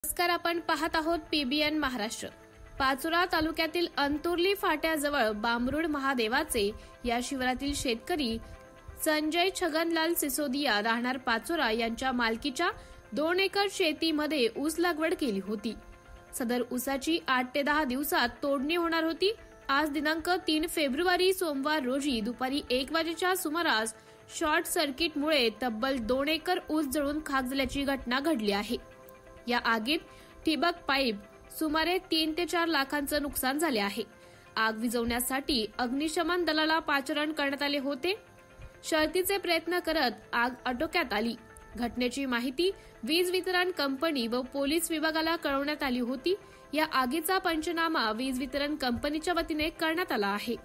नमस्कार, आपण पाहत आहोत पीबीएन महाराष्ट्र। पाचोरा तालुक्यातील अंतुर्ली फाट्याजवळ बांबरुड महादेवाचे या शिवारातील शेतकरी संजय छगनलाल सिसोदिया राहणार पाचोरा यांच्या मालकीच्या 2 एकर शेतीमध्ये ऊस लागवड केली होती। सदर ऊसाची 8 ते 10 दिवसात तोडणी होणार होती। आज दिनांक 3 फेब्रुवारी सोमवार रोजी दुपारी 1 वाजेच्या सुमारास शॉर्ट सर्किटमुळे तब्बल 2 एकर ऊस जळून खाक झाल्याची घटना घडली आहे। या आगीत ठिबक पाईप सुमारे 3 ते 4 लाखांचं नुकसान झाले आहे। आग विझवण्यासाठी अग्निशमन दलाला पाचारण करण्यात आले होते। शर्थीचे प्रयत्न करत आग आटोक्यात आली। घटनेची माहिती वीज वितरण कंपनी व पोलीस विभागाला कळवण्यात आली होती। या आगीचा पंचनामा वीज वितरण कंपनीच्या वतीने करण्यात आला आहे।